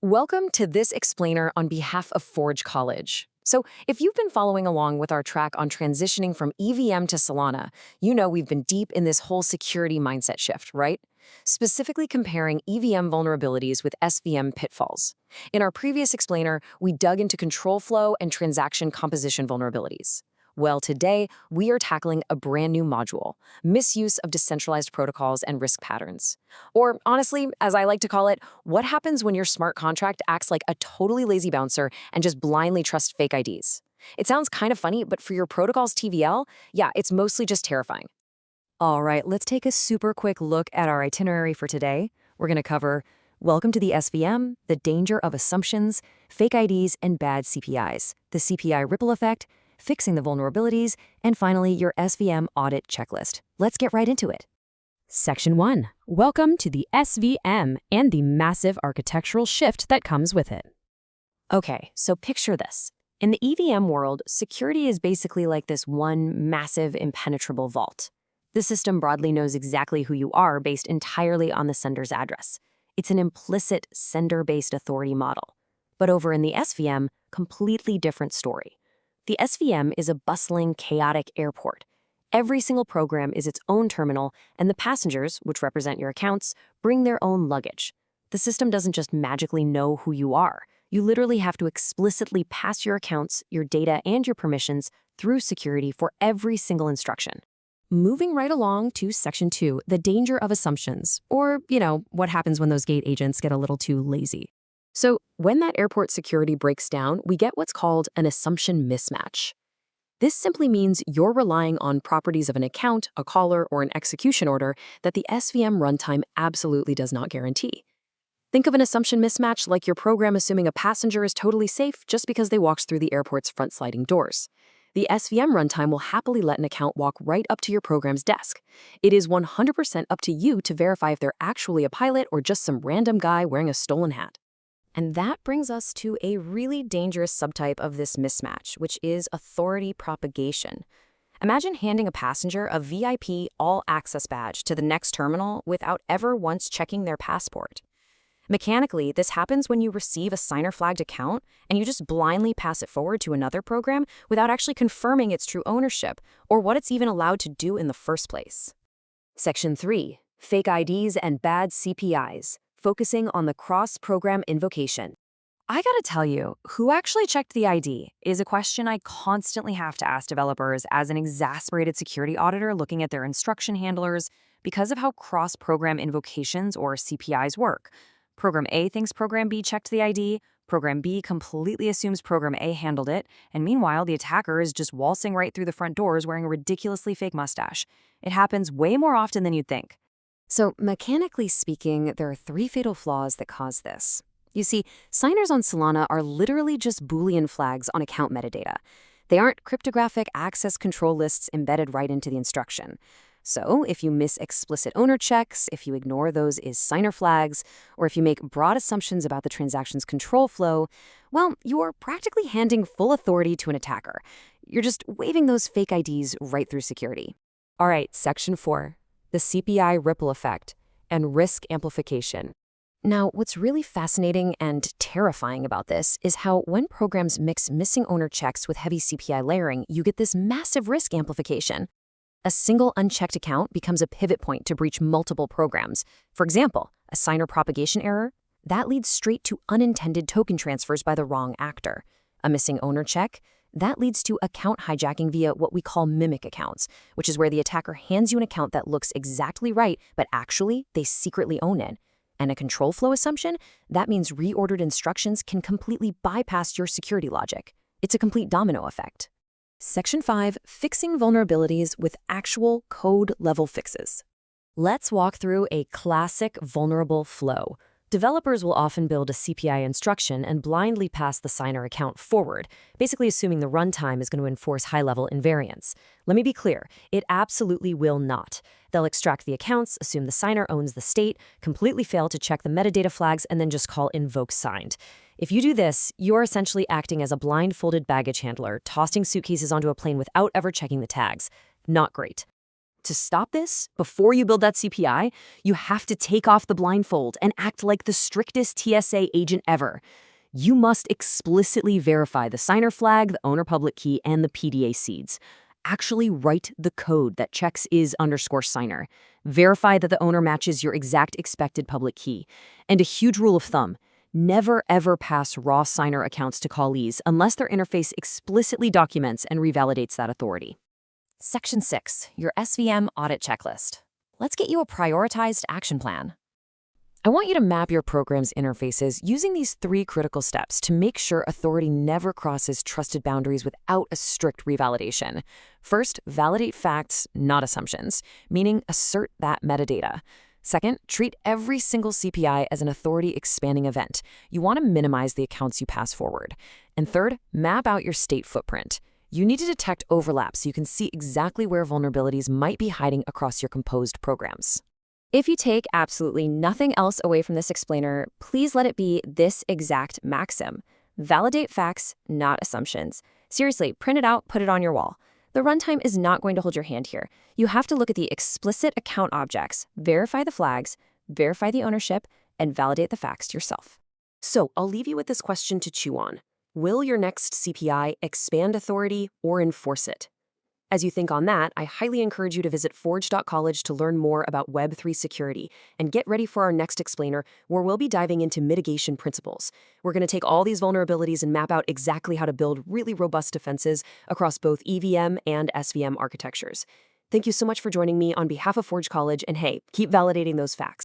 Welcome to this explainer on behalf of Forge College. So, if you've been following along with our track on transitioning from EVM to Solana, you know we've been deep in this whole security mindset shift, right? Specifically comparing EVM vulnerabilities with SVM pitfalls. In our previous explainer, we dug into control flow and transaction composition vulnerabilities. Well, today, we are tackling a brand new module, misuse of decentralized protocols and risk patterns. Or honestly, as I like to call it, what happens when your smart contract acts like a totally lazy bouncer and just blindly trusts fake IDs? It sounds kind of funny, but for your protocol's TVL, yeah, it's mostly just terrifying. All right, let's take a super quick look at our itinerary for today. We're going to cover welcome to the SVM, the danger of assumptions, fake IDs, and bad CPIs, the CPI ripple effect, fixing the vulnerabilities, and finally, your SVM audit checklist. Let's get right into it. Section 1. Welcome to the SVM and the massive architectural shift that comes with it. Okay, so picture this. In the EVM world, security is basically like this one massive, impenetrable vault. The system broadly knows exactly who you are based entirely on the sender's address. It's an implicit sender-based authority model. But over in the SVM, completely different story. The SVM is a bustling, chaotic airport. Every single program is its own terminal, and the passengers, which represent your accounts, bring their own luggage. The system doesn't just magically know who you are. You literally have to explicitly pass your accounts, your data, and your permissions through security for every single instruction. Moving right along to Section 2, the danger of assumptions, or, what happens when those gate agents get a little too lazy. So, when that airport security breaks down, we get what's called an assumption mismatch. This simply means you're relying on properties of an account, a caller, or an execution order that the SVM runtime absolutely does not guarantee. Think of an assumption mismatch like your program assuming a passenger is totally safe just because they walked through the airport's front sliding doors. The SVM runtime will happily let an account walk right up to your program's desk. It is 100% up to you to verify if they're actually a pilot or just some random guy wearing a stolen hat. And that brings us to a really dangerous subtype of this mismatch, which is authority propagation. Imagine handing a passenger a VIP all-access badge to the next terminal without ever once checking their passport. Mechanically, this happens when you receive a signer-flagged account and you just blindly pass it forward to another program without actually confirming its true ownership or what it's even allowed to do in the first place. Section 3. Fake IDs and bad CPIs. Focusing on the cross-program invocation. I gotta tell you, who actually checked the ID is a question I constantly have to ask developers as an exasperated security auditor looking at their instruction handlers because of how cross-program invocations, or CPIs, work. Program A thinks Program B checked the ID, Program B completely assumes Program A handled it, and meanwhile, the attacker is just waltzing right through the front doors wearing a ridiculously fake mustache. It happens way more often than you'd think. So, mechanically speaking, there are 3 fatal flaws that cause this. You see, signers on Solana are literally just Boolean flags on account metadata. They aren't cryptographic access control lists embedded right into the instruction. So, if you miss explicit owner checks, if you ignore those as signer flags, or if you make broad assumptions about the transaction's control flow, well, you're practically handing full authority to an attacker. You're just waving those fake IDs right through security. All right, Section 4. The CPI ripple effect, and risk amplification. Now, what's really fascinating and terrifying about this is how when programs mix missing owner checks with heavy CPI layering, you get this massive risk amplification. A single unchecked account becomes a pivot point to breach multiple programs. For example, a signer propagation error, that leads straight to unintended token transfers by the wrong actor. A missing owner check, that leads to account hijacking via what we call mimic accounts, which is where the attacker hands you an account that looks exactly right, but actually they secretly own it. And a control flow assumption, that means reordered instructions can completely bypass your security logic. It's a complete domino effect. Section 5. Fixing vulnerabilities with actual code-level fixes. Let's walk through a classic vulnerable flow. Developers will often build a CPI instruction and blindly pass the signer account forward, basically assuming the runtime is going to enforce high-level invariance. Let me be clear, it absolutely will not. They'll extract the accounts, assume the signer owns the state, completely fail to check the metadata flags, and then just call invoke signed. If you do this, you're essentially acting as a blindfolded baggage handler, tossing suitcases onto a plane without ever checking the tags. Not great. To stop this, before you build that CPI, you have to take off the blindfold and act like the strictest TSA agent ever. You must explicitly verify the signer flag, the owner public key, and the PDA seeds. Actually write the code that checks is_signer. Verify that the owner matches your exact expected public key. And a huge rule of thumb, never ever pass raw signer accounts to callees unless their interface explicitly documents and revalidates that authority. Section 6, your SVM audit checklist. Let's get you a prioritized action plan. I want you to map your program's interfaces using these 3 critical steps to make sure authority never crosses trusted boundaries without a strict revalidation. First, validate facts, not assumptions, meaning assert that metadata. Second, treat every single CPI as an authority-expanding event. You want to minimize the accounts you pass forward. And third, map out your state footprint. You need to detect overlap so you can see exactly where vulnerabilities might be hiding across your composed programs. If you take absolutely nothing else away from this explainer, please let it be this exact maxim. Validate facts, not assumptions. Seriously, print it out, put it on your wall. The runtime is not going to hold your hand here. You have to look at the explicit account objects, verify the flags, verify the ownership, and validate the facts yourself. So I'll leave you with this question to chew on. Will your next CPI expand authority or enforce it? As you think on that, I highly encourage you to visit forge.college to learn more about Web3 security and get ready for our next explainer where we'll be diving into mitigation principles. We're going to take all these vulnerabilities and map out exactly how to build really robust defenses across both EVM and SVM architectures. Thank you so much for joining me on behalf of Forge College, and hey, keep validating those facts.